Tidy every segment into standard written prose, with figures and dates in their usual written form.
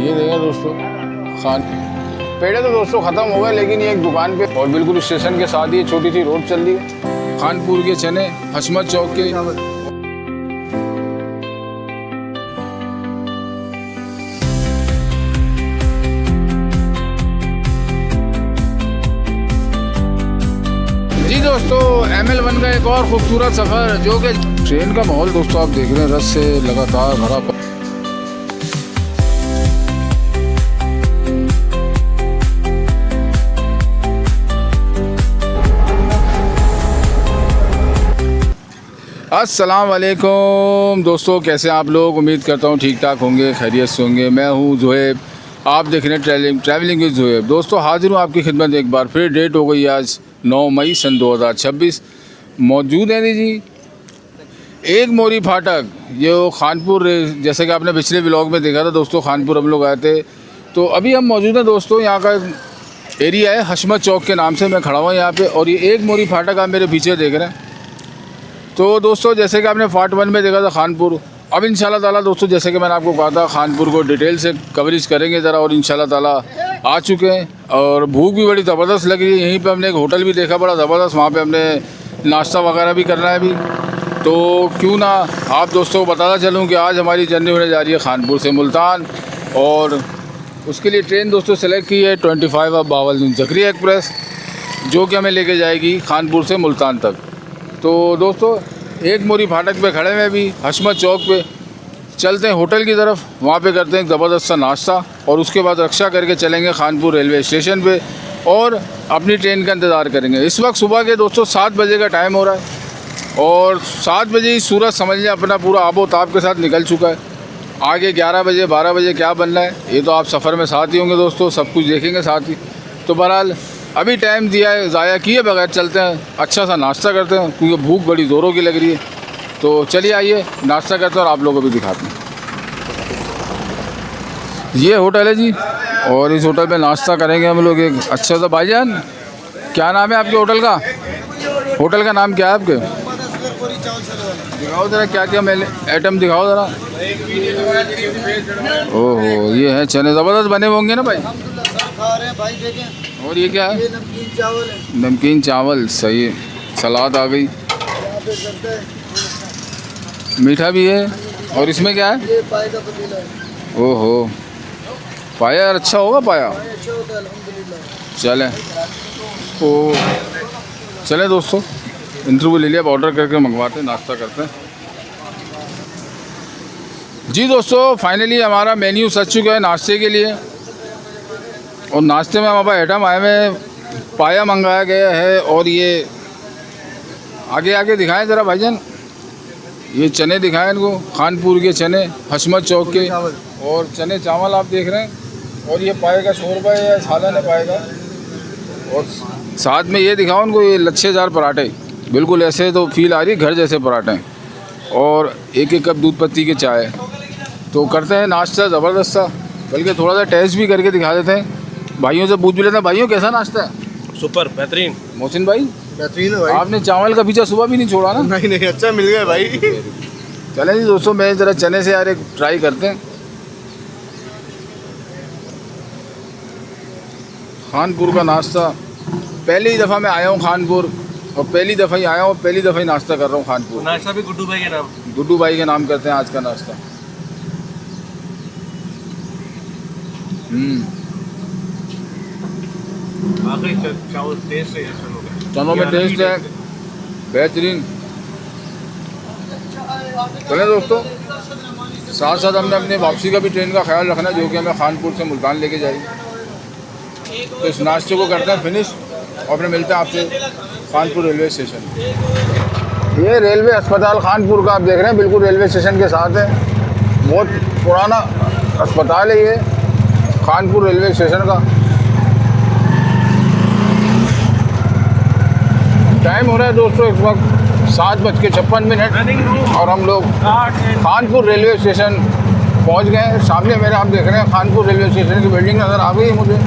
ये देखें दोस्तों खान पेड़े तो दोस्तों ख़त्म हो गए, लेकिन ये एक दुकान पे और बिल्कुल स्टेशन के साथ ही छोटी सी रोड चल रही है। खानपुर के चने हशमत चौक के जी दोस्तों, ML1 का एक और खूबसूरत सफ़र, जो कि ट्रेन का माहौल दोस्तों आप देख रहे हैं, रस से लगातार भरा। अस्सलाम वालेकुम दोस्तों, कैसे हैं आप लोग? उम्मीद करता हूँ ठीक ठाक होंगे, खैरियत से होंगे। मैं हूँ ज़ुहैब, आप देख रहे हैं ट्रैवलिंग विद ज़ुहैब। दोस्तों हाजिर हूँ आपकी खिदमत एक बार फिर। डेट हो गई आज 9 मई सन 2026। मौजूद हैं जी एक मोरी फाटक, जो खानपुर, जैसे कि आपने पिछले व्लॉग में देखा था दोस्तों, खानपुर हम लोग आए थे। तो अभी हम मौजूद हैं दोस्तों, यहाँ का एरिया है हशमत चौक के नाम से। मैं खड़ा हुआ यहाँ पे, और ये एक मोरी फाटक आप मेरे पीछे देख रहे हैं। तो दोस्तों जैसे कि आपने पार्ट 1 में देखा था खानपुर, अब इंशाल्लाह ताला दोस्तों, जैसे कि मैंने आपको कहा था, खानपुर को डिटेल से कवरेज करेंगे ज़रा। और इंशाल्लाह ताला आ चुके हैं, और भूख भी बड़ी ज़बरदस्त लग रही है। यहीं पे हमने एक होटल भी देखा बड़ा ज़बरदस्त, वहाँ पे हमने नाश्ता वगैरह भी करना है अभी। तो क्यों ना आप दोस्तों को बताता चलूँ कि आज हमारी जर्नी होने जा रही है खानपुर से मुल्तान, और उसके लिए ट्रेन दोस्तों सेलेक्ट की है 25 ऑफ बावल ज़करिया एक्सप्रेस, जो कि हमें लेके जाएगी खानपुर से मुल्तान तक। तो दोस्तों एक मोरी फाटक पे खड़े हैं अभी हशमत चौक पे, चलते हैं होटल की तरफ, वहाँ पे करते हैं एक ज़बरदस्त सा नाश्ता, और उसके बाद रक्षा करके चलेंगे खानपुर रेलवे स्टेशन पे और अपनी ट्रेन का इंतज़ार करेंगे। इस वक्त सुबह के दोस्तों 7 बजे का टाइम हो रहा है, और 7 बजे ही सूरज समझ लें अपना पूरा आबो ताब के साथ निकल चुका है। आगे 11 बजे 12 बजे क्या बनना है, ये तो आप सफ़र में साथ ही होंगे दोस्तों, सब कुछ देखेंगे साथ ही। तो बहरहाल अभी टाइम दिया है, ज़ाया किए बगैर चलते हैं, अच्छा सा नाश्ता करते हैं, क्योंकि भूख बड़ी ज़ोरों की लग रही है। तो चलिए आइए नाश्ता करते हैं और आप लोगों को भी दिखाते हैं। ये होटल है जी, और इस होटल में नाश्ता करेंगे हम लोग एक अच्छा सा। भाईजान क्या नाम है आपके होटल का? होटल का नाम क्या है आपके? दिखाओ ज़रा क्या क्या मेले आइटम दिखाओ ज़रा। ओहो, ये है चने ज़बरदस्त बने होंगे ना भाई? भाई देखें। और ये क्या है? ये नमकीन चावल है। नमकीन चावल, सही है। सलाद आ गई, मीठा भी है। और इसमें क्या है? ये पाए का पतीला है। ओहो, पाया यार अच्छा होगा, पाया अच्छा होता है अल्हम्दुलिल्लाह। चलें तो चलें दोस्तों, इंटरव्यू ले लिया, ऑर्डर करके मंगवाते हैं, नाश्ता करते हैं जी। दोस्तों फाइनली हमारा मेन्यू सज चुका है नाश्ते के लिए, और नाश्ते में हमारे आइटम आए हुए, पाया मंगाया गया है। और ये आगे आगे दिखाएं ज़रा भाईजान, ये चने दिखाएं इनको, खानपुर के चने हशमत चौक के, और चने चावल आप देख रहे हैं। और ये पाए का शोरबा है या सालन है पाए का, और साथ में ये दिखाओ उनको, ये लच्छेदार पराठे, बिल्कुल ऐसे तो फील आ रही है घर जैसे पराठे, और एक एक कप दूध पत्ती के चाय। तो करते हैं नाश्ता ज़बरदस्त सा, बल्कि थोड़ा सा टेस्ट भी करके दिखा देते हैं। भाइयों से पूछ भी लेते हैं, भाइयों कैसा नाश्ता है? सुपर बेहतरीन। मोहसिन भाई बेहतरीन है भाई। आपने चावल का पीछा सुबह भी नहीं छोड़ा ना? नहीं नहीं, अच्छा मिल गया भाई। चलें जी दोस्तों, मैं ज़रा चने से यार एक ट्राई करते हैं। खानपुर का नाश्ता, पहली दफ़ा मैं आया हूँ खानपुर, और पहली दफ़ा ही आया हूँ, पहली दफ़ा ही नाश्ता कर रहा हूँ खानपुर। नाश्ता भी गुड्डू भाई के नाम। गुड्डू भाई के नाम करते हैं आज का नाश्ता। चावल टेस्ट है, चनों में टेस्ट है बेहतरीन। चलें दोस्तों, साथ साथ हमने अपने वापसी का भी ट्रेन का ख्याल रखना, जो कि हमें खानपुर से मुल्तान लेके जाएगी। तो इस नाश्ते को करते हैं फिनिश, और फिर मिलते हैं आपसे खानपुर रेलवे स्टेशन। ये रेलवे अस्पताल खानपुर का आप देख रहे हैं, बिल्कुल रेलवे स्टेशन के साथ है। बहुत पुराना अस्पताल है ये खानपुर रेलवे स्टेशन का। टाइम हो रहा है दोस्तों इस वक्त 7:56, और हम लोग खानपुर रेलवे स्टेशन पहुंच गए हैं। सामने मेरे आप देख रहे हैं खानपुर रेलवे स्टेशन की बिल्डिंग नज़र आ गई है मुझे,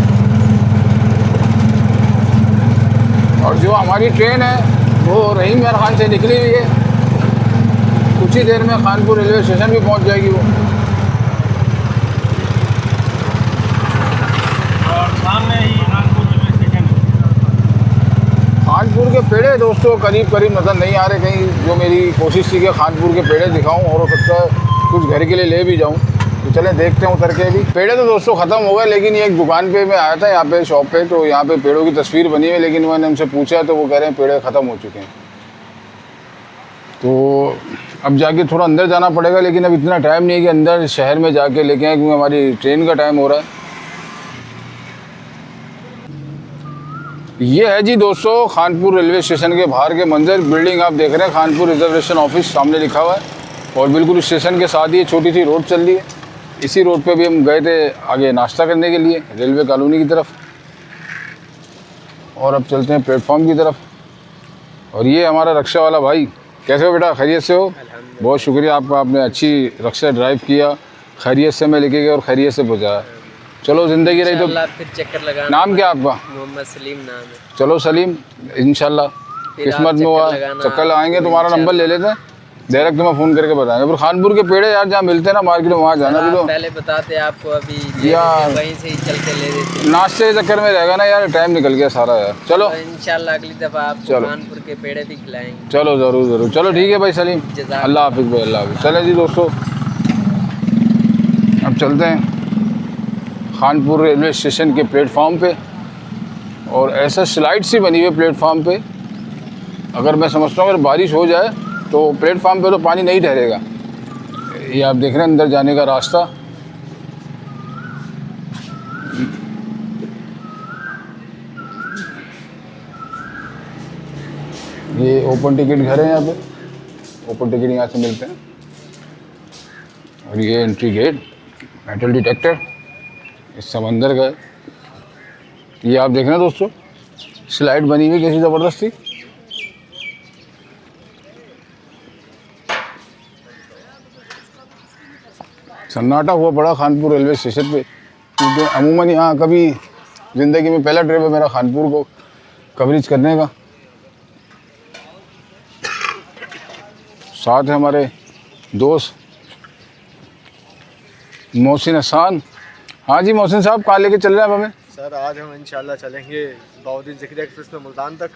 और जो हमारी ट्रेन है वो रहीम यार खान से निकली हुई है। कुछ ही देर में खानपुर रेलवे स्टेशन भी पहुंच जाएगी वो। के पेड़े दोस्तों करीब करीब नज़र नहीं आ रहे कहीं, जो मेरी कोशिश थी कि खानपुर के पेड़े दिखाऊं और हो सकता है कुछ घर के लिए ले भी जाऊं। तो चलें देखते हैं उतर के भी। पेड़े तो दोस्तों ख़त्म हो गए, लेकिन ये एक दुकान पे मैं आया था यहाँ पे शॉप पे, तो यहाँ पे पेड़ों की तस्वीर बनी है, लेकिन मैंने उनसे पूछा तो वो कह रहे हैं पेड़े ख़त्म हो चुके हैं। तो अब जाके थोड़ा अंदर जाना पड़ेगा, लेकिन अब इतना टाइम नहीं है कि अंदर शहर में जाके लेके आए, क्योंकि हमारी ट्रेन का टाइम हो रहा है। ये है जी दोस्तों खानपुर रेलवे स्टेशन के बाहर के मंजर। बिल्डिंग आप देख रहे हैं खानपुर रिजर्वेशन ऑफिस सामने लिखा हुआ है, और बिल्कुल स्टेशन के साथ ही छोटी सी रोड चल रही है। इसी रोड पे भी हम गए थे आगे नाश्ता करने के लिए रेलवे कॉलोनी की तरफ, और अब चलते हैं प्लेटफॉर्म की तरफ। और ये हमारा रक्षा वाला भाई, कैसे हो बेटा, खैरियत से हो? बहुत शुक्रिया आपका, आपने अच्छी रक्षा ड्राइव किया, खैरियत से मैं लेके गया और खैरियत से पहुँचाया। चलो ज़िंदगी रही तो फिर चक्कर लगा। नाम क्या आपका? मोहम्मद सलीम नाम है। चलो सलीम, इंशाल्लाह किस्मत में हुआ चक्कर लगाएंगे, तुम्हारा नंबर ले लेते हैं, डायरेक्ट तुम्हें फ़ोन करके बताएंगे। फिर खानपुर के पेड़े यार जहाँ मिलते हैं ना मार्केट में, वहाँ जाना भी तो पहले बताते आपको, अभी यार वहीं से ही चल के ले देते। नाश्ते के चक्कर में रहेगा ना यार, टाइम निकल गया सारा यार। चलो इंशाल्लाह अगली दफ़ा आपको चलो। कानपुर के पेड़े भी खिलाएंगे। चलो ज़रूर ज़रूर, चलो ठीक है भाई सलीम, अल्लाह हाफिज़ भाई, अल्लाह हाफिज़। चलें जी दोस्तों, अब चलते हैं खानपुर रेलवे स्टेशन के प्लेटफॉर्म पे। और ऐसा स्लाइड सी बनी हुई है प्लेटफॉर्म पे, अगर मैं समझता हूँ अगर बारिश हो जाए तो प्लेटफॉर्म पे तो पानी नहीं ठहरेगा। ये आप देख रहे हैं अंदर जाने का रास्ता। ये ओपन टिकट घर है, यहाँ पे ओपन टिकट यहाँ से मिलते हैं। और ये एंट्री गेट, मेटल डिटेक्टर, इस समंदर का। ये आप देख रहे हैं दोस्तों स्लाइड बनी हुई कैसी ज़बरदस्त थी। सन्नाटा हुआ पड़ा खानपुर रेलवे स्टेशन पे, क्योंकि अमूमन यहाँ कभी ज़िंदगी में पहला ट्रिप है मेरा खानपुर को कवरेज करने का। साथ है हमारे दोस्त मोहसिन हसन। हाँ जी मोहसिन साहब, कहाँ लेके चल रहे हैं अब हमें? सर आज हम इंशाल्लाह चलेंगे बहाउद्दीन ज़िक्रिया एक्सप्रेस में मुल्तान तक।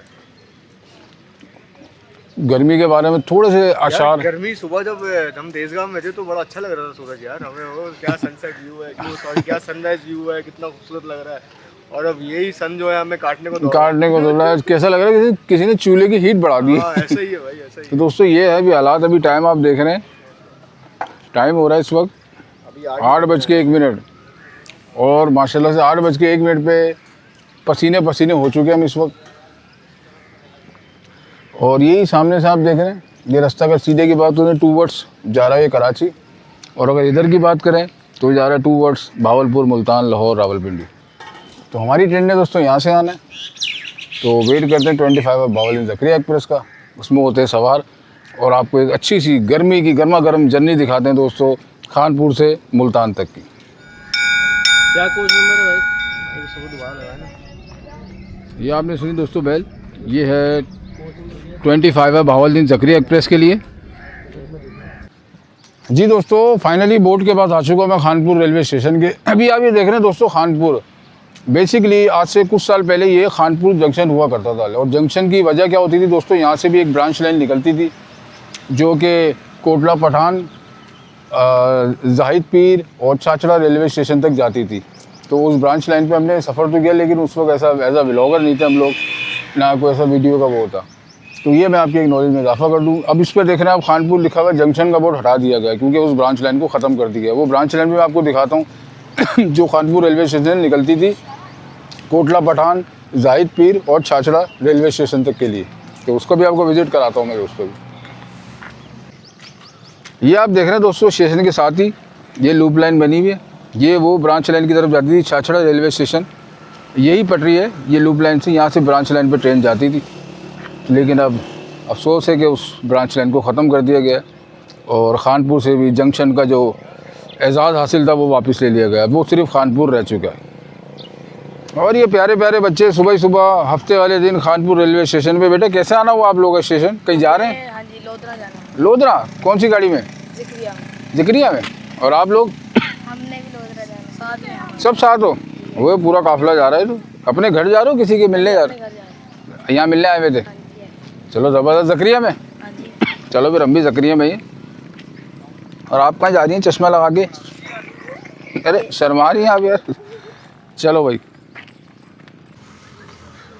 गर्मी के बारे में थोड़े से यार आशार। गर्मी सुबह जब हम तेजगांव में थे तो बड़ा अच्छा लग रहा था सूरज यार हमें, वो क्या सनसेट व्यू है, क्यों सॉरी क्या सनराइज व्यू है, कितना खूबसूरत लग रहा है। और अब यही सन जो है हमें काटने को दौड़ रहा है। कैसा लग रहा है किसी ने चूल्हे की हीट बढ़ा दी। हाँ ऐसा ही है भाई, ऐसा ही तो दोस्तों ये है अभी हालात। अभी टाइम आप देख रहे हैं, टाइम हो रहा है इस वक्त अभी 8:01 और माशाल्लाह से 8:01 पे पसीने पसीने हो चुके हैं हम इस वक्त। और यही सामने से आप देख रहे हैं, ये रास्ता अगर सीधे की बात करें टूवर्ड्स जा रहा है कराची, और अगर इधर की बात करें तो जा रहा है टूवर्ड्स भावलपुर, मुल्तान, लाहौर, रावलपिंडी। तो हमारी ट्रेन ने दोस्तों यहाँ से आना है, तो वेट करते हैं 25 बहाउद्दीन ज़िक्रिया एक्सप्रेस का, उसमें होते हैं सवार, और आपको एक अच्छी सी गर्मी की गर्मा गर्म जर्नी दिखाते हैं दोस्तों खानपुर से मुल्तान तक की। क्या कोच नंबर है भाई? ये आपने सुनी दोस्तों बैल, ये है 25 है बहाउद्दीन ज़िक्रिया एक्सप्रेस के लिए। जी दोस्तों फाइनली बोट के पास आ चुका मैं खानपुर रेलवे स्टेशन के। अभी आप ये देख रहे हैं दोस्तों खानपुर, बेसिकली आज से कुछ साल पहले ये खानपुर जंक्शन हुआ करता था। और जंक्शन की वजह क्या होती थी दोस्तों, यहाँ से भी एक ब्रांच लाइन निकलती थी जो कि कोटला पठान, जाहिद पीर और छाछड़ा रेलवे स्टेशन तक जाती थी। तो उस ब्रांच लाइन पे हमने सफ़र तो किया, लेकिन उस वक्त ऐसा एज अ व्लॉगर नहीं थे हम लोग, ना कोई ऐसा वीडियो का वो होता। तो ये मैं आपकी एक नॉलेज में इजाफा कर दूँ। अब इस पर देख रहे हैं आप खानपुर लिखा हुआ जंक्शन का बोर्ड हटा दिया गया, क्योंकि उस ब्रांच लाइन को ख़त्म कर दिया गया। वो ब्रांच लाइन भी मैं आपको दिखाता हूँ जो खानपुर रेलवे स्टेशन निकलती थी कोटला पठान, जाहिद पीर और छाछड़ा रेलवे स्टेशन तक के लिए, तो उसको भी आपको विज़िट कराता हूँ मैं दोस्तों भी। ये आप देख रहे हैं दोस्तों स्टेशन के साथ ही ये लूप लाइन बनी हुई है, ये वो ब्रांच लाइन की तरफ जाती थी छाछड़ा रेलवे स्टेशन। यही पटरी है, ये लूप लाइन से यहाँ से ब्रांच लाइन पर ट्रेन जाती थी, लेकिन अब अफसोस है कि उस ब्रांच लाइन को ख़त्म कर दिया गया और ख़ानपुर से भी जंक्शन का जो एजाज़ हासिल था वो वापस ले लिया गया, वो सिर्फ खानपुर रह चुका है। और ये प्यारे प्यारे बच्चे सुबह सुबह हफ्ते वाले दिन खानपुर रेलवे स्टेशन पे। बेटा कैसे आना हुआ आप लोग स्टेशन, कहीं जा रहे हैं? हाँ जी, लोधरा जाना है। लोधरा? कौन सी गाड़ी में? ज़िक्रिया में। ज़िक्रिया में? और आप लोग? हमने भी लोधरा जाना है, साथ में हम। सब साथ हो? वो पूरा काफिला जा रहा है। तो अपने घर जा रहे हो किसी के मिलने जा रहे अपने घर जाना हो? यहाँ मिलने आए हुए थे? चलो ज़बरदस्त। ज़करिया में? हाँ जी। चलो फिर हम भी ज़करिया में ही। और आप कहाँ जा रही हैं चश्मा लगा के? अरे शर्मा रही हैं आप यार। चलो भाई।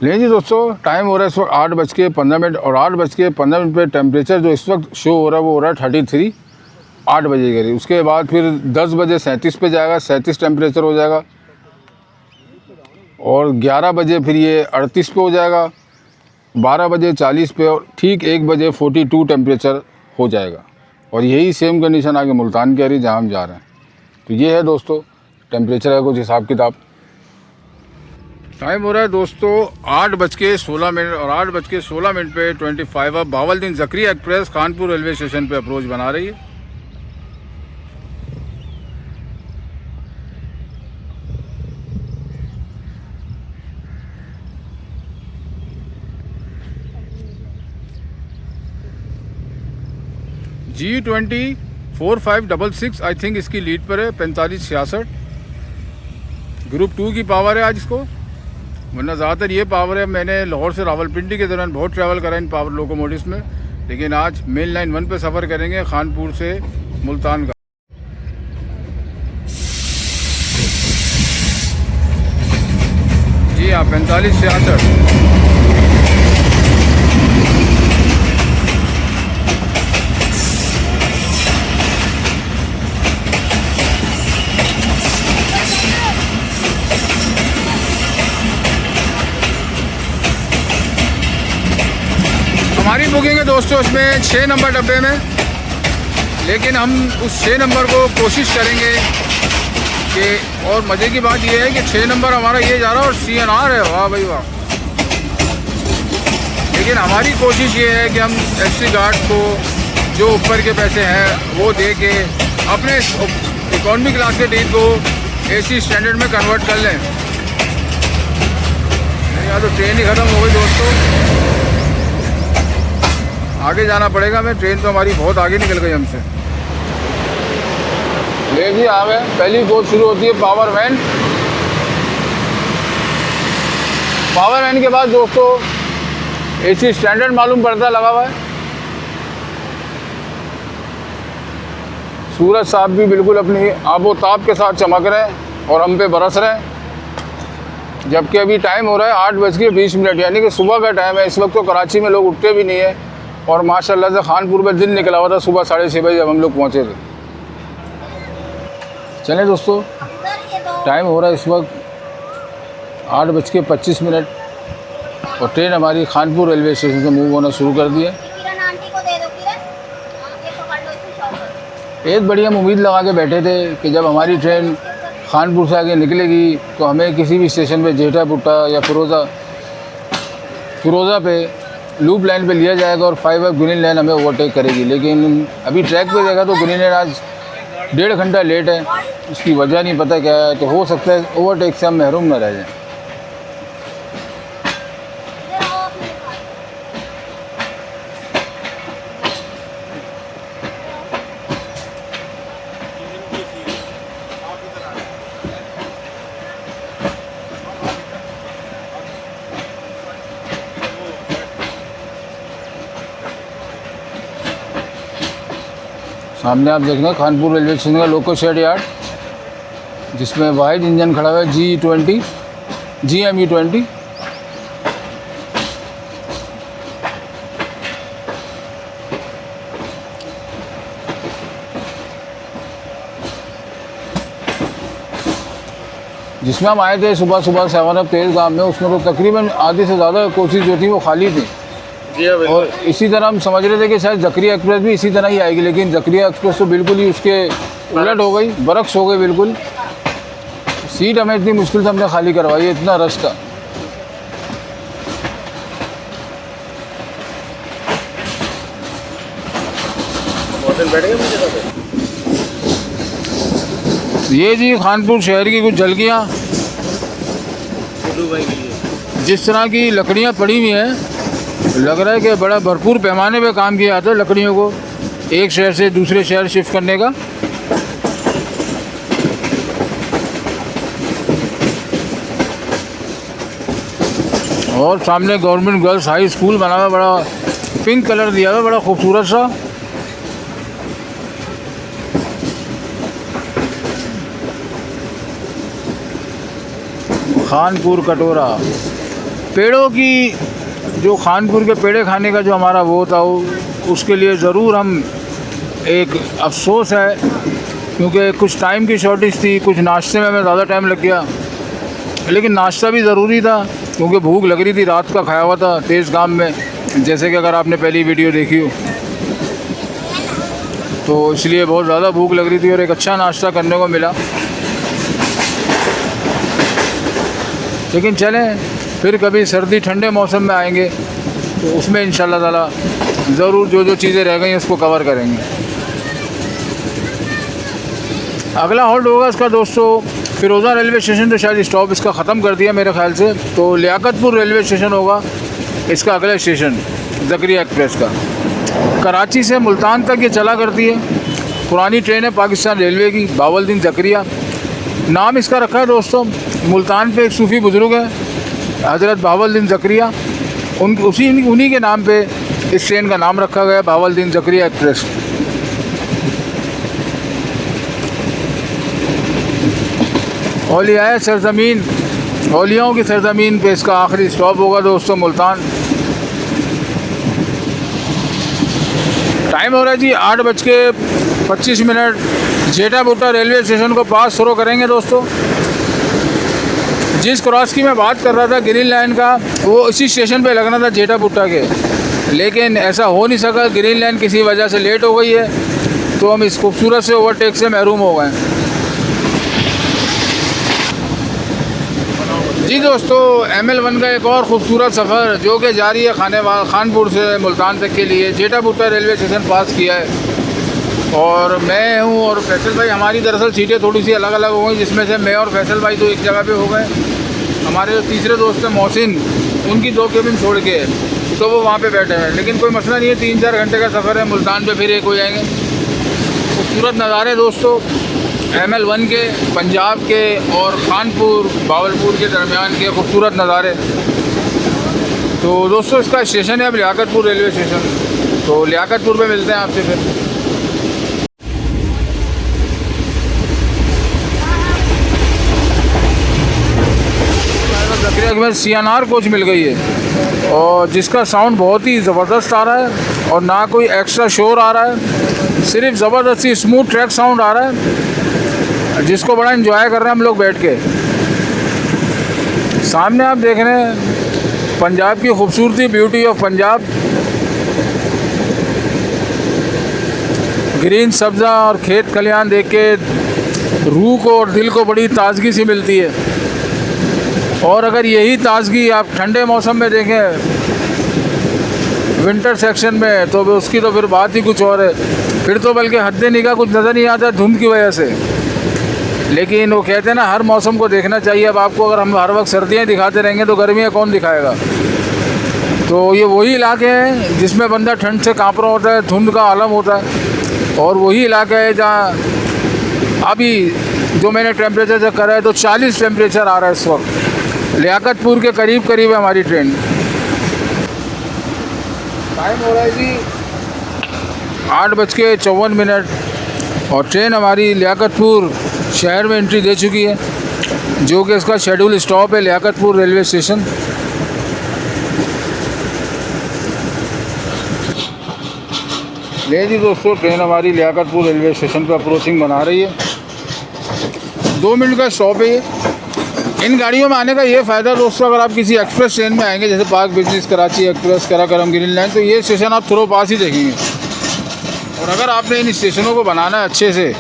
ले जी दोस्तों, टाइम हो रहा है इस वक्त 8:15 और 8:15 पे टेम्परेचर जो इस वक्त शो हो रहा है वो हो रहा है 33, 8 बजे करीब। उसके बाद फिर 10 बजे 37 पे जाएगा, 37 टेम्परेचर हो जाएगा। और 11 बजे फिर ये 38 पे हो जाएगा, 12 बजे 40 पे, और ठीक 1 बजे 42 टेम्परेचर हो जाएगा। और यही सेम कंडीशन आगे मुल्तान की आ रही है जहाँ हम जा रहे हैं। तो ये है दोस्तों टेम्परेचर का कुछ हिसाब किताब। टाइम हो रहा है दोस्तों 8:16 और 8:16 पे 25 अब Bahauddin Zakaria express Khanpur railway station पे अप्रोच बना रही है। G20 4566 आई थिंक इसकी लीड पर है, 4566 ग्रुप 2 की पावर है आज इसको, वरना ज़्यादातर ये पावर है। मैंने लाहौर से रावलपिंडी के दौरान बहुत ट्रैवल करा इन पावर लोकोमोटिव्स में, लेकिन आज मेन लाइन 1 पे सफ़र करेंगे खानपुर से मुल्तान का। जी हाँ 4566। हमारी बुकिंग है दोस्तों इसमें 6 नंबर डब्बे में, लेकिन हम उस 6 नंबर को कोशिश करेंगे कि, और मज़े की बात यह है कि 6 नंबर हमारा ये जा रहा है और CNR है, वाह भाई वाह। लेकिन हमारी कोशिश ये है कि हम एसटी गार्ड को जो ऊपर के पैसे हैं वो दे के अपने इकॉनमी क्लास के टिकट को AC स्टैंडर्ड में कन्वर्ट कर लें। यहाँ तो ट्रेन ही ख़त्म हो गई दोस्तों, आगे जाना पड़ेगा हमें। ट्रेन तो हमारी बहुत आगे निकल गई हमसे। ले जी आ गए, पहली कोच शुरू होती है पावर वैन। पावर वैन के बाद दोस्तों AC स्टैंडर्ड मालूम पड़ता लगा हुआ है। सूरज साहब भी बिल्कुल अपनी आबोताब के साथ चमक रहे हैं और हम पे बरस रहे हैं, जबकि अभी टाइम हो रहा है 8:20 यानी कि सुबह का टाइम है। इस वक्त तो कराची में लोग उठते भी नहीं है, और माशाल्लाह से खानपुर में दिन निकला हुआ था सुबह 6:30 बजे जब हम लोग पहुँचे थे। चलें दोस्तों, टाइम हो रहा है इस वक्त 8:25 और ट्रेन हमारी खानपुर रेलवे स्टेशन से मूव होना शुरू कर दी है। एक बड़ी हम उम्मीद लगा के बैठे थे कि जब हमारी ट्रेन खानपुर से आगे निकलेगी तो हमें किसी भी स्टेशन पे जेठा पुट्टा या फिरोज़ा पे लूप लाइन पे लिया जाएगा और 5 ग्रीन लाइन हमें ओवरटेक करेगी। लेकिन अभी ट्रैक पे देखा तो ग्रीन लाइन आज 1.5 घंटा लेट है। उसकी वजह नहीं पता क्या है, तो हो सकता है ओवरटेक से हम महरूम न रह जाएं। सामने आप देख रहे हैं खानपुर रेलवे स्टेशन का लोको शेड यार्ड, जिसमें वाइड इंजन खड़ा हुआ है GE20 GME20। जिसमें हम आए थे सुबह 7 तेज़ गाँव में, उसमें तो तकरीबन आधे से ज़्यादा कोचेज़ जो थी वो खाली थी। और इसी तरह हम समझ रहे थे कि शायद ज़करिया एक्सप्रेस भी इसी तरह ही आएगी, लेकिन ज़करिया एक्सप्रेस तो बिल्कुल ही उसके उलट हो गई, बरक्स हो गई बिल्कुल। सीट हमें इतनी मुश्किल से हमने खाली करवाई है, इतना रश था। ये जी खानपुर शहर की कुछ झलकियाँ, जिस तरह की लकड़ियाँ पड़ी हुई हैं, लग रहा है कि बड़ा भरपूर पैमाने पे काम किया जाता है लकड़ियों को एक शहर से दूसरे शहर शिफ्ट करने का। और सामने गवर्नमेंट गर्ल्स हाई स्कूल बना हुआ, बड़ा पिंक कलर दिया हुआ बड़ा खूबसूरत सा। खानपुर कटोरा, पेड़ों की जो खानपुर के पेड़े खाने का जो हमारा वो था उसके लिए ज़रूर हम एक अफसोस है, क्योंकि कुछ टाइम की शॉर्टेज थी, कुछ नाश्ते में हमें ज़्यादा टाइम लग गया, लेकिन नाश्ता भी ज़रूरी था क्योंकि भूख लग रही थी, रात का खाया हुआ था तेज़ गाम में, जैसे कि अगर आपने पहली वीडियो देखी हो, तो इसलिए बहुत ज़्यादा भूख लग रही थी और एक अच्छा नाश्ता करने को मिला। लेकिन चलें, फिर कभी सर्दी ठंडे मौसम में आएंगे तो उसमें इंशाल्लाह ताला ज़रूर जो चीज़ें रह गई उसको कवर करेंगे। अगला हॉल्ट होगा इसका दोस्तों फ़िरोज़ा रेलवे स्टेशन, तो शायद स्टॉप इसका ख़त्म कर दिया मेरे ख्याल से, तो लियाकतपुर रेलवे स्टेशन होगा इसका अगला स्टेशन ज़करिया एक्सप्रेस का। कराची से मुल्तान तक ये चला करती है, पुरानी ट्रेन है पाकिस्तान रेलवे की, बावलदीन ज़करिया नाम इसका रखा है दोस्तों। मुल्तान पे एक सूफ़ी बुज़ुर्ग है हज़रत बावलदीन ज़करिया, उन्हीं के नाम पे इस ट्रेन का नाम रखा गया है बावलदीन ज़करिया एक्सप्रेस। औलिया सरज़मीन, औलियाओं की सरज़मीन पे इसका आखिरी स्टॉप होगा दोस्तों मुल्तान। टाइम हो रहा है जी 8:25। जेटा बूटा रेलवे स्टेशन को पास शुरू करेंगे दोस्तों। जिस क्रॉस की मैं बात कर रहा था ग्रीन लाइन का, वो इसी स्टेशन पे लगना था जेटा बूटा के, लेकिन ऐसा हो नहीं सका, ग्रीन लाइन किसी वजह से लेट हो गई है, तो हम इस खूबसूरत से ओवरटेक से महरूम हो गए। जी दोस्तों, ML1 का एक और ख़ूबसूरत सफ़र जो कि जारी है खानपुर से मुल्तान तक के लिए, जेटा बूटा रेलवे स्टेशन पास किया है और मैं हूँ और फैसल भाई, हमारी दरअसल सीटें थोड़ी सी अलग अलग हो गई, जिसमें से मैं और फैसल भाई तो एक जगह पे हो गए, हमारे जो तीसरे दोस्त हैं मोहसिन, उनकी 2 केबिन छोड़ के तो वो वहाँ पे बैठे हैं, लेकिन कोई मसला नहीं है, 3-4 घंटे का सफ़र है, मुल्तान पे फिर एक हो जाएंगे। खूबसूरत नज़ारे दोस्तों ML1 के, पंजाब के और खानपुर बावलपुर के दरमियान के खूबसूरत नज़ारे। तो दोस्तों इसका स्टेशन है अब लियाकतपुर रेलवे स्टेशन, तो लियाकतपुर पे मिलते हैं आपसे फिर। में CNR कोच मिल गई है और जिसका साउंड बहुत ही ज़बरदस्त आ रहा है और ना कोई एक्स्ट्रा शोर आ रहा है, सिर्फ ज़बरदस्ती स्मूथ ट्रैक साउंड आ रहा है, जिसको बड़ा एंजॉय कर रहे हैं हम लोग बैठ के। सामने आप देख रहे हैं पंजाब की खूबसूरती, ब्यूटी ऑफ पंजाब, ग्रीन सब्ज़ा और खेत खलियान देख के रूह को और दिल को बड़ी ताज़गी सी मिलती है। और अगर यही ताज़गी आप ठंडे मौसम में देखें विंटर सेक्शन में, तो उसकी तो फिर बात ही कुछ और है, फिर तो बल्कि हद्दे निगाह कुछ नज़र नहीं आता धुंध की वजह से। लेकिन वो कहते हैं ना हर मौसम को देखना चाहिए। अब आपको अगर हम हर वक्त सर्दियाँ दिखाते रहेंगे तो गर्मियाँ कौन दिखाएगा। तो ये वही इलाके हैं जिसमें बंदा ठंड से काँप रहा होता है, धुंध का आलम होता है, और वही इलाका है जहाँ अभी जो मैंने टेम्परेचर चेक करा है तो 40 टेम्परेचर आ रहा है इस वक्त। लियाकतपुर के करीब करीब है हमारी ट्रेन। टाइम हो रहा है जी 8:54 और ट्रेन हमारी लियाकतपुर शहर में एंट्री दे चुकी है, जो कि इसका शेड्यूल स्टॉप है लियाकतपुर रेलवे स्टेशन। ले जी दोस्तों, ट्रेन हमारी लियाकतपुर रेलवे स्टेशन पर अप्रोचिंग बना रही है। 2 मिनट का स्टॉप है ये। इन गाड़ियों में आने का ये फ़ायदा दोस्तों, अगर आप किसी एक्सप्रेस ट्रेन में आएंगे जैसे पाक business, Karachi express, Karakoram green line, तो ये स्टेशन आप थ्रो पास ही देखेंगे। और अगर आपने इन स्टेशनों को बनाना है अच्छे से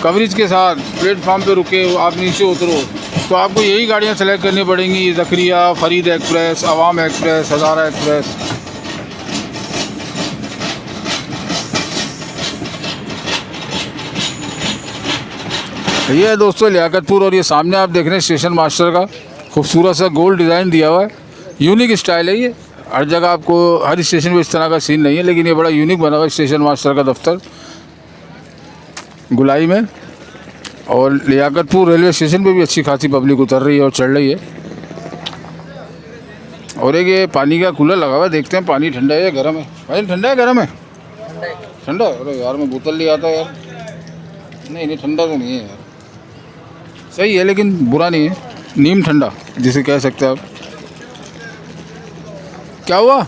कवरेज के साथ, प्लेटफॉर्म पे रुके आप नीचे उतरो, तो आपको यही गाड़ियाँ सेलेक्ट करनी पड़ेंगी। ज़करिया, फरीद एक्सप्रेस, अवाम एक्सप्रेस, हज़ारा एक्सप्रेस। ये है दोस्तों लियाकतपुर, और ये सामने आप देख रहे हैं स्टेशन मास्टर का खूबसूरत सा गोल्ड डिज़ाइन दिया हुआ है। यूनिक स्टाइल है ये, हर जगह आपको हर स्टेशन में इस तरह का सीन नहीं है, लेकिन ये बड़ा यूनिक बना हुआ है स्टेशन मास्टर का दफ्तर गुलाई में। और लियाकतपुर रेलवे स्टेशन पे भी अच्छी खासी पब्लिक उतर रही है और चढ़ रही है। और एक ये पानी का कूलर लगा हुआ है, देखते हैं पानी ठंडा है या गर्म है। भाई ठंडा है गर्म है? ठंडा है। ठंडा है? अरे यार मैं बोतल ले आता यार। नहीं नहीं ठंडा तो नहीं है यार, सही है लेकिन बुरा नहीं है, नीम ठंडा जिसे कह सकते हैं आप। क्या हुआ?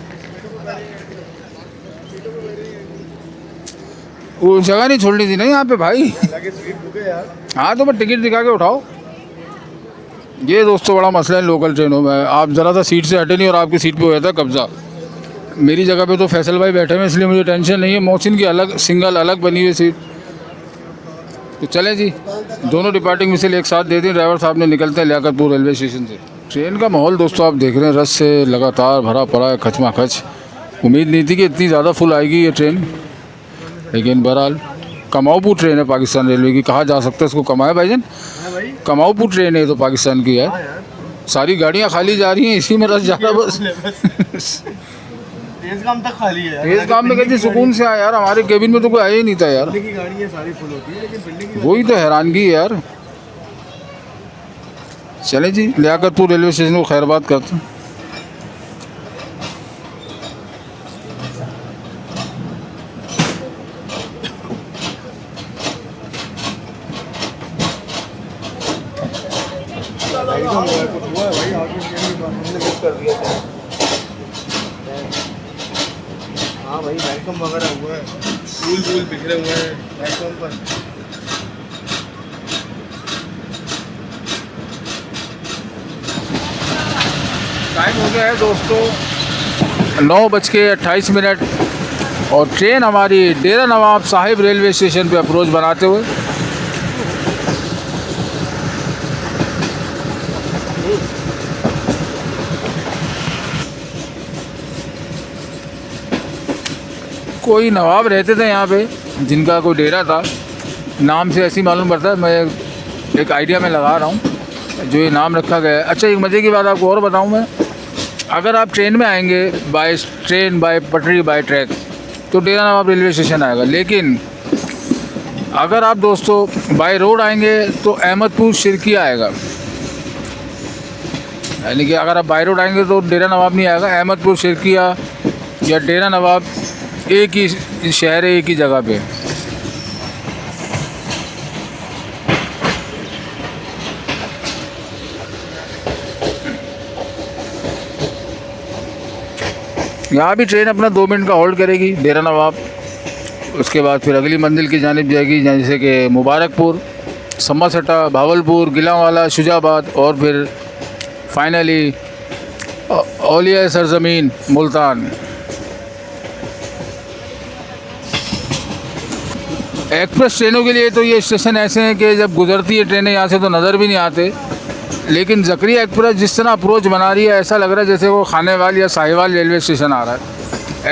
वो जगह नहीं छोड़नी थी ना यहाँ पे भाई। लगे सीट बुके यार। हाँ तो मैं टिकट दिखा के उठाओ। ये दोस्तों बड़ा मसला है लोकल ट्रेनों में, आप ज़रा सा सीट से हटे नहीं और आपकी सीट पे हो जाता है कब्जा। मेरी जगह पे तो फैसल भाई बैठे हुए इसलिए मुझे टेंशन नहीं है। मोहसिन की अलग सिंगल अलग बनी हुई सीट। तो चलें जी, दोनों डिपार्टिंग मिसल एक साथ दे दें। ड्राइवर साहब ने निकलते हैं लियाकतपुर रेलवे स्टेशन से। ट्रेन का माहौल दोस्तों आप देख रहे हैं, रश से लगातार भरा पड़ा है, खचमा खच। उम्मीद नहीं थी कि इतनी ज़्यादा फुल आएगी ये ट्रेन, लेकिन बहरहाल कमाऊपुर ट्रेन है पाकिस्तान रेलवे की। कहा जा सकता है इसको कमाए भाईजान, कमाऊपुर ट्रेन है तो पाकिस्तान की है। सारी गाड़ियाँ खाली जा रही हैं, इसी में रश जा रहा बस। तेजगाम तक खाली है यार। तेजगाम में कहते सुकून से आया यार, हमारे केबिन में तो कोई आया ही नहीं था यार। बिल्डिंग की गाड़ियाँ सारी फुल होती है, लेकिन बिल्डिंग की वही तो हैरानगी है यार। चले जी लियाकतपुर रेलवे स्टेशन को खैरबाद करते हैं। वेलकम हुआ है, कुछ हुआ है भाई आगे ट्रेन की बात हमने मिस कर दिया था। हाँ भाई वेलकम वगैरह हुआ है, फूल बिखरे हुए हैं वेलकम पर। टाइम हो गया है दोस्तों 9:28 और ट्रेन हमारी डेरा नवाब साहिब रेलवे स्टेशन पे अप्रोच बनाते हुए कोई नवाब रहते थे यहाँ पे जिनका कोई डेरा था, नाम से ऐसी मालूम पड़ता है। मैं एक आइडिया में लगा रहा हूँ जो ये नाम रखा गया है। अच्छा एक मज़े की बात आपको और बताऊँ मैं, अगर आप ट्रेन में आएंगे बाय ट्रेन, बाय पटरी, बाय ट्रैक, तो डेरा नवाब रेलवे स्टेशन आएगा। लेकिन अगर आप दोस्तों बाय रोड आएंगे तो अहमदपुर शिरकिया आएगा। यानी कि अगर आप बाय रोड आएंगे तो डेरा नवाब नहीं आएगा, अहमदपुर शिरकिया या डेरा नवाब एक ही शहर है, एक ही जगह पे। यहाँ भी ट्रेन अपना 2 मिनट का होल्ड करेगी डेरा नवाब। उसके बाद फिर अगली मंजिल की जानिब जाएगी, जैसे कि मुबारकपुर, सम्मासट्टा, भावलपुर, गिलांवाला, शुजाबाद और फिर फाइनली औलिया सरजमीन मुल्तान। एक्सप्रेस ट्रेनों के लिए तो ये स्टेशन ऐसे हैं कि जब गुजरती है ट्रेनें यहाँ से तो नज़र भी नहीं आते। लेकिन ज़करिया एक्सप्रेस जिस तरह अप्रोच बना रही है, ऐसा लग रहा है जैसे वो खानेवाल या साहिवाल रेलवे स्टेशन आ रहा है।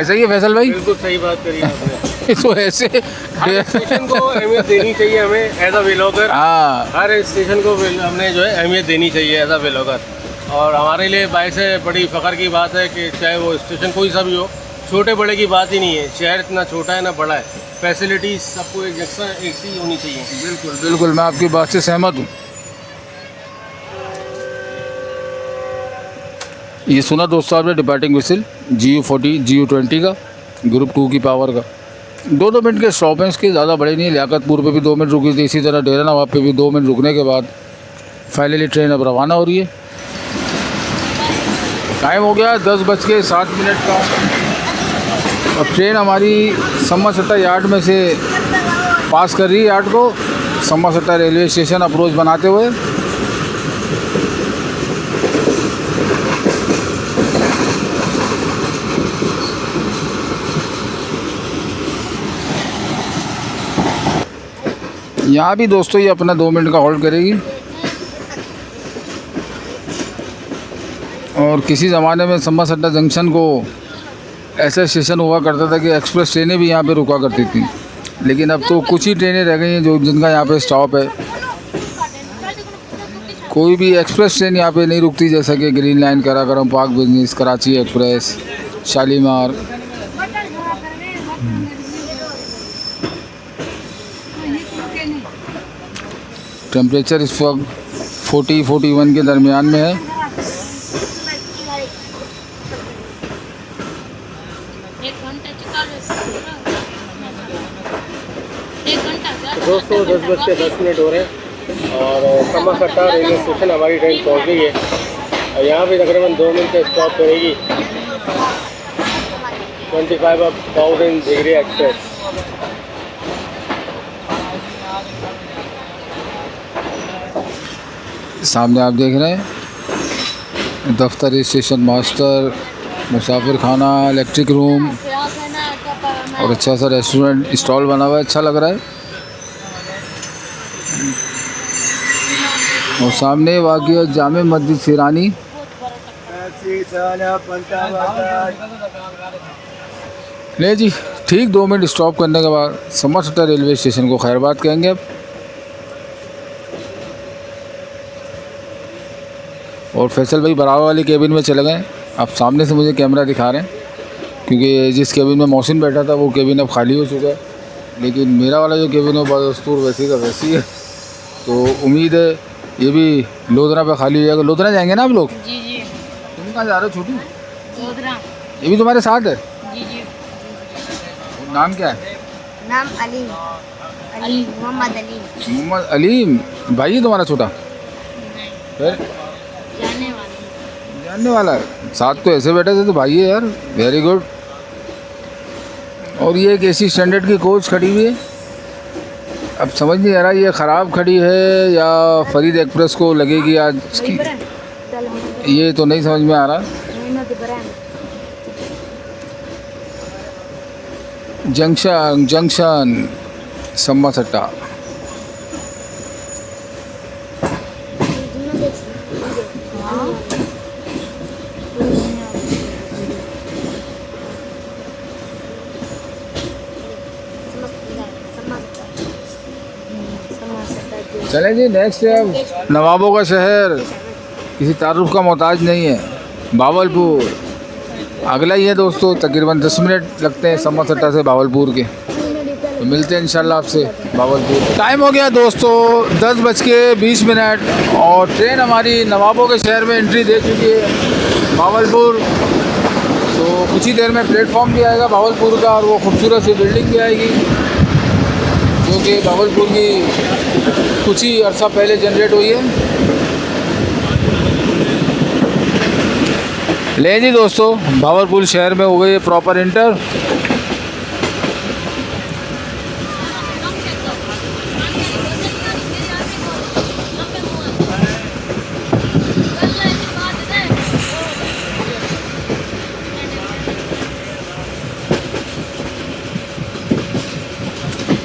ऐसा ही है फैसल भाई? बिल्कुल सही बात करी आपने। तो ऐसे स्टेशन को अहमियत देनी चाहिए हमें एज अ व्लॉगर। हाँ हर स्टेशन को हमने जो है अहमियत देनी चाहिए एज अ व्लॉगर। और हमारे लिए बाइस बड़ी फ़ख्र की बात है कि चाहे वो स्टेशन कोई सा भी हो, छोटे बड़े की बात ही नहीं है। शहर इतना छोटा है ना बड़ा है, फैसिलिटीज़ सबको एक सी होनी चाहिए। बिल्कुल बिल्कुल, मैं आपकी बात से सहमत हूँ। ये सुना दोस्तों आपने डिपार्टिंग विसिल GU40 GU20 का, ग्रुप 2 की पावर का। 2-2 मिनट के स्टॉप हैं इसके, ज़्यादा बड़े नहीं है। लियाकतपुर पे भी 2 मिनट रुकी थी, इसी तरह डेरा नवाब पे भी 2 मिनट रुकने के बाद फाइनली ट्रेन अब रवाना हो रही है। टाइम हो गया 10:07 का। अब ट्रेन हमारी सम्मासट्टा यार्ड में से पास कर रही है यार्ड को, सम्मासट्टा रेलवे स्टेशन अप्रोच बनाते हुए। यहाँ भी दोस्तों ये अपना 2 मिनट का होल्ड करेगी। और किसी ज़माने में सम्मासट्टा जंक्शन को ऐसा स्टेशन हुआ करता था कि एक्सप्रेस ट्रेनें भी यहाँ पे रुका करती थी। लेकिन अब तो कुछ ही ट्रेनें रह गई हैं जो जिनका यहाँ पे स्टॉप है। कोई भी एक्सप्रेस ट्रेन यहाँ पे नहीं रुकती, जैसा कि ग्रीन लाइन, कराकरम, पाक business, Karachi express, Shalimar. Temperature इस वक्त 40-41 के दरमियान में है। दोस्तों 10:10 हो रहे हैं और समरसट्टा रेलवे स्टेशन हमारी ट्रेन पहुंच गई है और यहाँ पे तकरीबन 2 मिनट से स्टॉप करेगी 25,000 डिग्री एक्सप्रेस। सामने आप देख रहे हैं दफ्तर, स्टेशन मास्टर, मुसाफिर खाना, इलेक्ट्रिक रूम और अच्छा सा रेस्टोरेंट स्टॉल बना हुआ है, अच्छा लग रहा है। और सामने वाक़ई जामे मस्जिद सिरानी। ले जी, ठीक 2 मिनट स्टॉप करने के बाद समरसट्टा रेलवे स्टेशन को खैरबाद कहेंगे। अब और फैसल भाई बराबर वाली केबिन में चले गए। अब सामने से मुझे कैमरा दिखा रहे हैं क्योंकि जिस केबिन में मोहसिन बैठा था वो केबिन अब खाली हो चुका है, लेकिन मेरा वाला जो केबिन है बदस्तूर वैसी का वैसी है। तो उम्मीद है ये भी लोधरा पे खाली हो जाएगा। लोधरा जाएंगे ना आप लोग? जी जी। तुम कहाँ जा रहे हो छोटू? लोधरा। ये भी तुम्हारे साथ है? जी जी। नाम क्या है? नाम अली, अली मोहम्मद अली। मोहम्मद अलीम। भाई है तुम्हारा छोटा? फिर जाने वाले। जानने वाला है। साथ तो ऐसे बैठे थे तो भाई है यार, वेरी गुड। और ये एक ऐसी स्टैंडर्ड की कोच खड़ी हुई है, अब समझ नहीं आ रहा ये ख़राब खड़ी है या फरीद एक्सप्रेस को लगेगी आज इसकी, ये तो नहीं समझ में आ रहा। जंक्शन समरसट्टा। चलें जी, नेक्स्ट है अब नवाबों का शहर, किसी तारुफ का मोहताज नहीं है, बावलपुर। अगला ही है दोस्तों, तकरीबन 10 मिनट लगते हैं समरसट्टा से बावलपुर के। तो मिलते हैं इंशाल्लाह आपसे बावलपुर। टाइम हो गया दोस्तों 10:20 और ट्रेन हमारी नवाबों के शहर में एंट्री दे चुकी है, बावलपुर। तो कुछ ही देर में प्लेटफॉर्म भी आएगा बावलपुर का और वो खूबसूरत सी बिल्डिंग भी आएगी जो कि बावलपुर की कुछ ही अर्सा पहले जनरेट हुई है। ले जी दोस्तों, बावलपुर शहर में हो गई है प्रॉपर इंटर।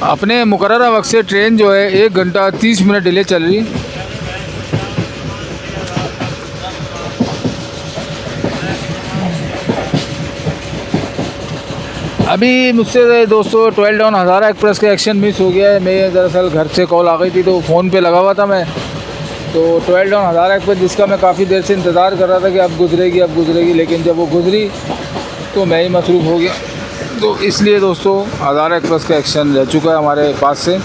अपने मुकर्ररा वक्त से ट्रेन जो है 1 घंटा 30 मिनट डिले चल रही। अभी मुझसे दोस्तों 12 डाउन हज़ारा एक्सप्रेस का एक्शन मिस हो गया है। मैं दरअसल घर से कॉल आ गई थी तो फ़ोन पे लगा हुआ था मैं, तो 12 डाउन हज़ारा एक्सप्रेस जिसका मैं काफ़ी देर से इंतज़ार कर रहा था कि अब गुजरेगी, लेकिन जब वो गुजरी तो मैं ही मसरूफ़ हो गया। तो इसलिए दोस्तों हज़ारा एक्सप्रेस का एक्शन रह चुका है हमारे पास से।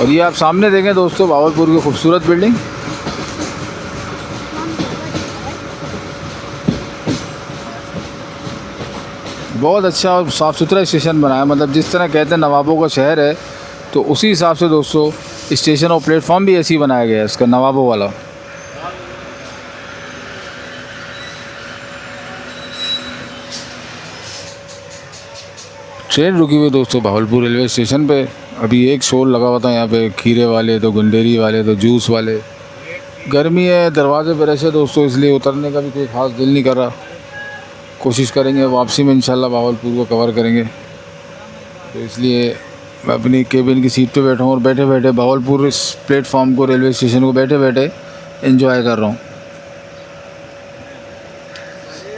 और ये आप सामने देखें दोस्तों बावलपुर की खूबसूरत बिल्डिंग। बहुत अच्छा और साफ़ सुथरा स्टेशन बनाया, मतलब जिस तरह कहते हैं नवाबों का शहर है तो उसी हिसाब से दोस्तों स्टेशन और प्लेटफॉर्म भी ऐसे ही बनाया गया है इसका, नवाबों वाला। ट्रेन रुकी हुई दोस्तों भावलपुर रेलवे स्टेशन पे। अभी एक शोर लगा हुआ था यहाँ पे, खीरे वाले तो गुंडेरी वाले तो जूस वाले। गर्मी है, दरवाजे पर ऐसे दोस्तों, इसलिए उतरने का भी कोई ख़ास दिल नहीं कर रहा। कोशिश करेंगे वापसी में इंशाल्लाह भावलपुर को कवर करेंगे, तो इसलिए मैं अपनी केबिन की सीट पे बैठा हूँ और बैठे बैठे भावलपुर इस प्लेटफॉर्म को, रेलवे स्टेशन को बैठे बैठे एंजॉय कर रहा हूँ।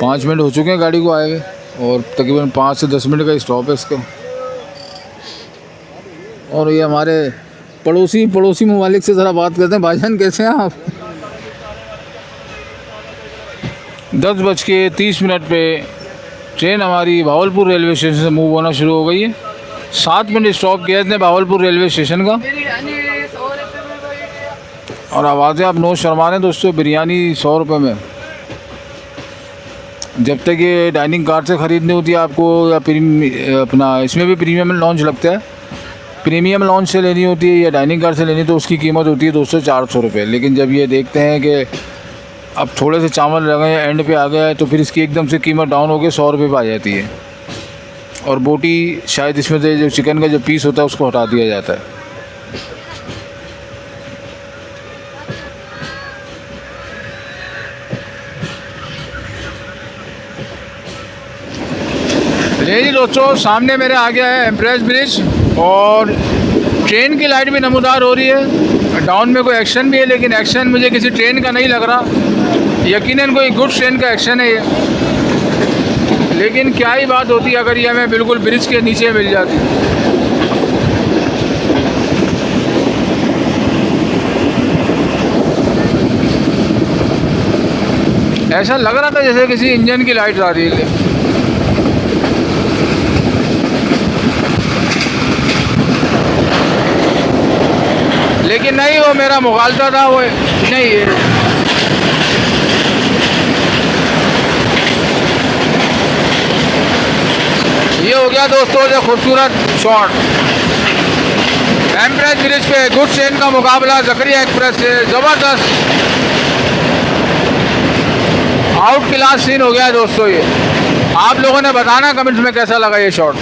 5 मिनट हो चुके हैं गाड़ी को आए हुए और तकरीबन 5 से 10 मिनट का स्टॉप है इसका। और ये हमारे पड़ोसी ममालिक से ज़रा बात करते हैं। भाईजान कैसे हैं आप? 10:30 पे ट्रेन हमारी भावलपुर रेलवे स्टेशन से मूव होना शुरू हो गई है। 7 मिनट स्टॉप किया इसने भावलपुर रेलवे स्टेशन का। और आवाज़ें आप नोट शर्मा रहे हैं दोस्तों, बिरयानी 100 रुपये में। जब तक ये डाइनिंग कार से ख़रीदनी होती है आपको, या अपना इसमें भी प्रीमियम लॉन्च लगता है, प्रीमियम लॉन्च से लेनी होती है या डाइनिंग कार से लेनी तो उसकी कीमत होती है 200-400 रुपये। लेकिन जब ये देखते हैं कि अब थोड़े से चावल लगे हैं, एंड पे आ गया है, तो फिर इसकी एकदम से कीमत डाउन होकर 100 रुपये पर आ जाती है। और बोटी शायद इसमें से जो चिकन का जो पीस होता है उसको हटा दिया जाता है। ले जी दोस्तों, सामने मेरे आ गया है एम्प्रेस ब्रिज और ट्रेन की लाइट भी नमूदार हो रही है। डाउन में कोई एक्शन भी है, लेकिन एक्शन मुझे किसी ट्रेन का नहीं लग रहा। यकीनन कोई गुड्स ट्रेन का एक्शन है ये। लेकिन क्या ही बात होती अगर ये हमें बिल्कुल ब्रिज के नीचे मिल जाती। ऐसा लग रहा था जैसे किसी इंजन की लाइट आ रही है। लेकिन नहीं, वो मेरा मुगालता था, वो नहीं है। ये हो गया दोस्तों जो खूबसूरत शॉट। एम्प्रेस ब्रिज पे गुड्स ट्रेन का मुकाबला ज़करिया एक्सप्रेस से ज़बरदस्त आउट क्लास सीन हो गया दोस्तों। ये आप लोगों ने बताना कमेंट्स में कैसा लगा ये शॉट।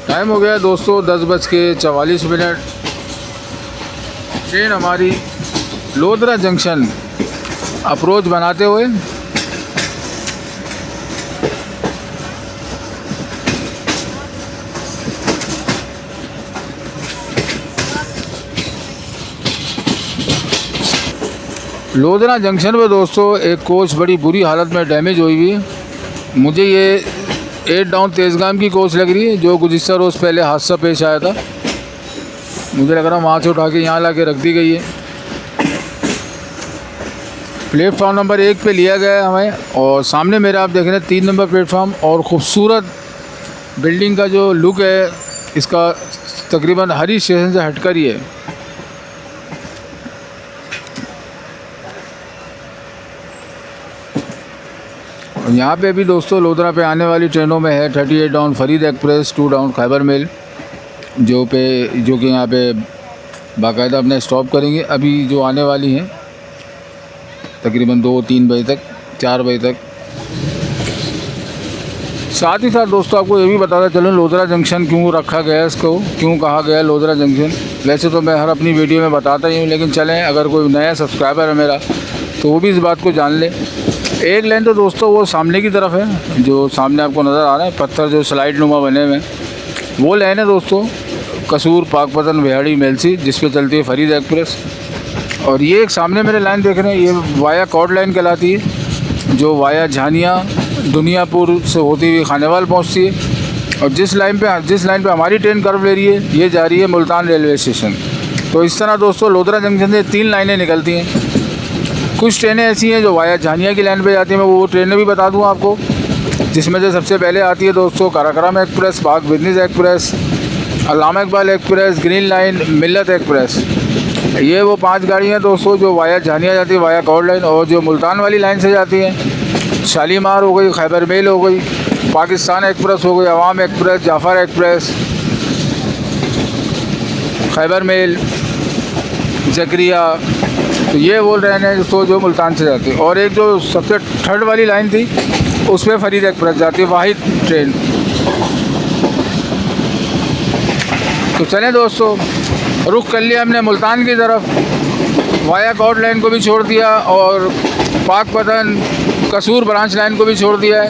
टाइम हो गया दोस्तों 10:44। ट्रेन हमारी लोधरा जंक्शन अप्रोच बनाते हुए लोधरा जंक्शन पे दोस्तों एक कोच बड़ी बुरी हालत में डैमेज हुई हुई है। मुझे ये 8 डाउन तेज़गाम की कोच लग रही है जो गुज़िश्ता रोज़ पहले हादसा पेश आया था। मुझे लग रहा वहाँ से उठा के यहाँ ला के रख दी गई है। प्लेटफॉर्म नंबर 1 पे लिया गया है हमें, और सामने मेरे आप देख रहे हैं 3 नंबर प्लेटफॉर्म। और ख़ूबसूरत बिल्डिंग का जो लुक है इसका तकरीबन हरी स्टेशन से हटकर ही है। और यहाँ पे भी दोस्तों लोधरा पे आने वाली ट्रेनों में है 38 down Farid express, 2 down Khyber mail, जो कि यहाँ पे बाकायदा अपने स्टॉप करेंगे। अभी जो आने वाली हैं तकरीबन 2-3 बजे तक, 4 बजे तक। साथ ही साथ दोस्तों आपको ये भी बताता चलूँ लोधरा जंक्शन क्यों रखा गया है, इसको क्यों कहा गया लोधरा जंक्शन। वैसे तो मैं हर अपनी वीडियो में बताता ही हूँ, लेकिन चलें अगर कोई नया सब्सक्राइबर है मेरा तो वो भी इस बात को जान ले। एक लाइन तो दोस्तों वो सामने की तरफ है, जो सामने आपको नज़र आ रहा है पत्थर जो स्लाइड नुमा बने हुए हैं, वो लाइन है दोस्तों कसूर पाकपतन बिहाड़ी मेलसी, जिस पे चलती है फरीद एक्सप्रेस। और ये एक सामने मेरे लाइन देख रहे हैं, ये वाया कॉर्ड लाइन कहलाती है, जो वाया झानिया दुनियापुर से होती हुई खानेवाल पहुंचती है। और जिस लाइन पे हमारी ट्रेन कर्व ले रही है ये जा रही है मुल्तान रेलवे स्टेशन। तो इस तरह दोस्तों लोधरा जंक्शन से 3 लाइनें निकलती हैं। कुछ ट्रेनें ऐसी हैं जो वाया झानिया की लाइन पे जाती हैं, मैं वो ट्रेनें भी बता दूं आपको, जिसमें से सबसे पहले आती है दोस्तों काराकोरम एक्सप्रेस, पाक बिजनेस एक्सप्रेस, अल्लामा इकबाल एक्सप्रेस, ग्रीन लाइन, मिल्लत एक्सप्रेस। ये वो 5 गाड़ियाँ दोस्तों जो वाया झानिया जाती है, वाया कॉर्ड लाइन। और जो मुल्तान वाली लाइन से जाती हैं शालीमार हो गई, खैबर मेल हो गई, पाकिस्तान एक्सप्रेस हो गई, Awam express, Jaffar express, Khyber mail, Zakaria. तो ये बोल रहे हैं दोस्तों जो मुल्तान से जाती है। और एक जो सबसे थर्ड वाली लाइन थी उस पर फरीद एक्सप्रेस जाती है, वाहिद ट्रेन। तो चलें दोस्तों, रुख कर लिया हमने मुल्तान की तरफ, वाया कॉर्ड लाइन को भी छोड़ दिया और पाकपतन कसूर ब्रांच लाइन को भी छोड़ दिया है।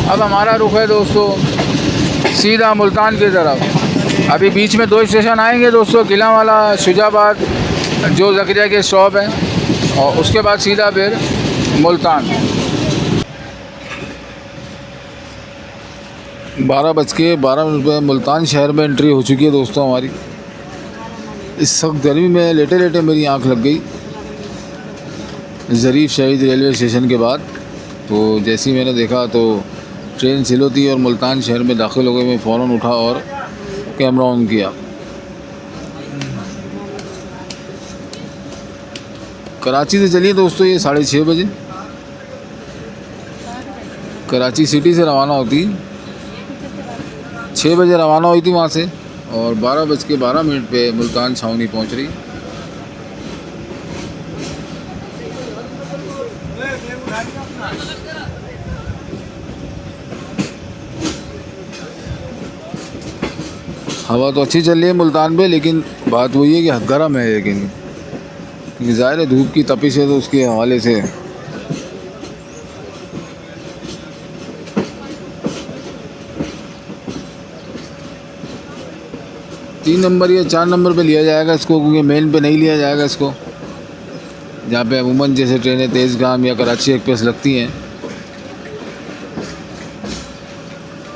अब हमारा रुख है दोस्तों सीधा मुल्तान की तरफ। अभी बीच में 2 स्टेशन आएंगे दोस्तों, गिलांवाला, शुजाबाद, जो ज़करिया के स्टॉप है, और उसके बाद सीधा फिर मुल्तान। 12:12 मुल्तान शहर में एंट्री हो चुकी है दोस्तों हमारी। इस वक्त गर्मी में लेटे लेटे मेरी आंख लग गई ज़रीफ़ शहीद रेलवे स्टेशन के बाद। तो जैसे ही मैंने देखा तो ट्रेन स्लो थी और मुल्तान शहर में दाखिल हो गए। मैं फ़ौरन उठा और कैमरा ऑन किया। कराची से चलिए दोस्तों ये 6:30 बजे कराची सिटी से रवाना होती 6 बजे रवाना हुई थी वहाँ से और 12:12 पे मुल्तान छावनी पहुँच रही। हवा तो अच्छी चल रही है मुल्तान पे, लेकिन बात वही है कि गर्म है, लेकिन क्योंकि ज़ाहिर है धूप की तपिश है तो उसके हवाले से। तीन नंबर या 4 नंबर पे लिया जाएगा इसको, क्योंकि मेन पे नहीं लिया जाएगा इसको, जहाँ पे अमूमन जैसे ट्रेनें तेज़गाम या कराची एक्सप्रेस लगती हैं।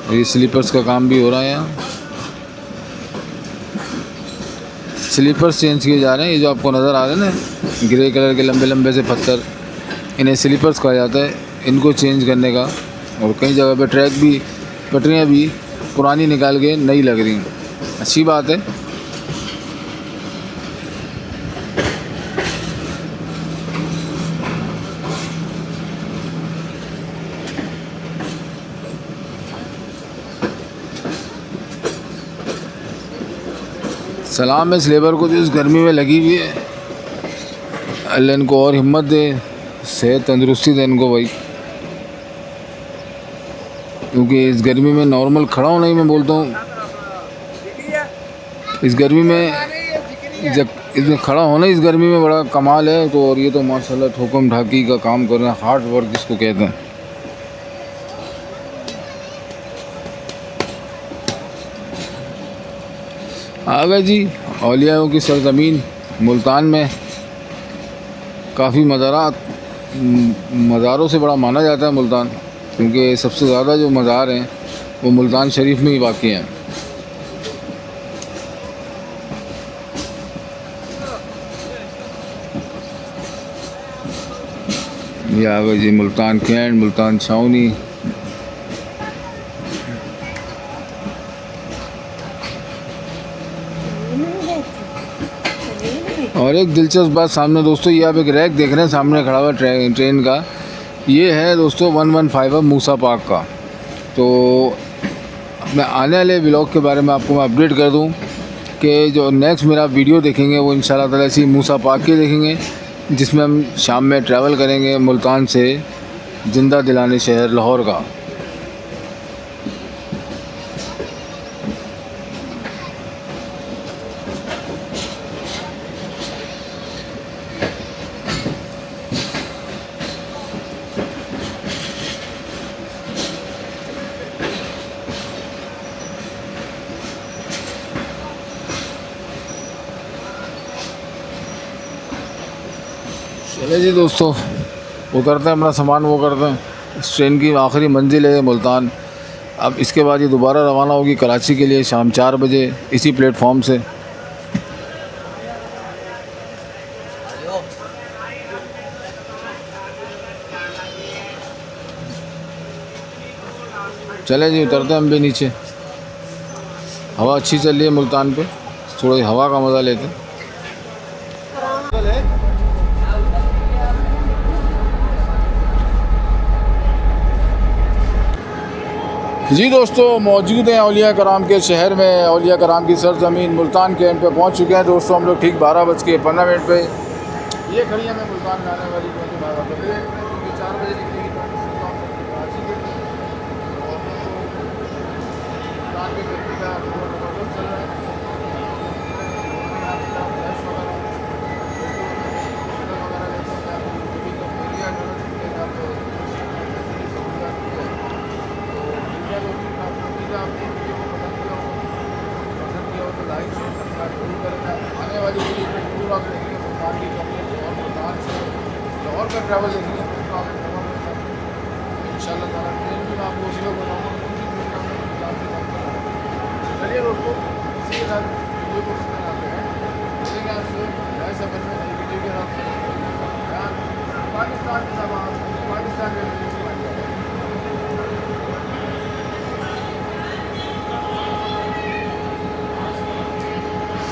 और ये स्लीपर्स का काम भी हो रहा है यहाँ। स्लीपर्स चेंज किए जा रहे हैं। ये जो आपको नज़र आ रहे हैं ना ग्रे कलर के लंबे लंबे से पत्थर, इन्हें स्लीपर्स कहा जाता है। इनको चेंज करने का, और कई जगह पे ट्रैक भी, पटरियाँ भी पुरानी निकाल के नई लग रही हैं, अच्छी बात है। सलाम है इस लेबर को जो इस गर्मी में लगी हुई है। अल्लाह इनको और हिम्मत दे, सेहत तंदुरुस्ती दे इनको भाई, क्योंकि इस गर्मी में नॉर्मल खड़ा होना ही मैं बोलता हूँ, इस गर्मी में जब इसमें खड़ा होना इस गर्मी में बड़ा कमाल है। तो और ये तो माशाल्लाह ठोकम ढाकी का काम कर रहे हैं, हार्ड वर्क जिसको कहते हैं। आ गए जी औलियाओं की सरज़मीन मुल्तान में। काफ़ी मज़ारों से बड़ा माना जाता है मुल्तान, क्योंकि सबसे ज़्यादा जो मज़ार हैं वो मुल्तान शरीफ में ही वाक़ई हैं। ये आ गए जी मुल्तान कैंट, मुल्तान छावनी। और एक दिलचस्प बात सामने दोस्तों, ये आप एक रैक देख रहे हैं सामने खड़ा हुआ ट्रेन का, ये है दोस्तों 115 मूसा पार्क का। तो मैं आने वाले व्लॉग के बारे में आपको मैं अपडेट कर दूं कि जो नेक्स्ट मेरा वीडियो देखेंगे वो इंशाल्लाह ताला इसी मूसा पार्क के देखेंगे, जिसमें हम शाम में ट्रैवल करेंगे मुल्तान से जिंदा दिलाने शहर लाहौर का। चले जी दोस्तों, वो करते हैं अपना सामान, वो करते हैं। इस ट्रेन की आखिरी मंजिल है मुल्तान। अब इसके बाद ये दोबारा रवाना होगी कराची के लिए शाम 4 बजे इसी प्लेटफॉर्म से। चले जी उतरते हैं हम भी नीचे। हवा अच्छी चल रही है मुल्तान पे, थोड़ी हवा का मज़ा लेते हैं। जी दोस्तों, मौजूद हैं औलिया कराम के शहर में, औलिया कराम की सरज़मीन मुल्तान कैंट पे पहुंच चुके हैं दोस्तों हम लोग। ठीक 12:15 पे ये खड़ी है मैं मुल्तान में आने वाली, क्योंकि 4 बजे निकलेगी कराची के लिए। और मुल्तान की गर्मी का ज़बरदस्त चल रहा है। आने वाली पूरा देखेंगे मुल्तान की कम्युनिटी और मुल्तान से लाहौर का ट्रैवल देखेंगे इंशाल्लाह ताला। ट्रेन भी मैं आपको उसी को बताऊँगा। चलिए दोस्तों, इसी के साथ वीडियो को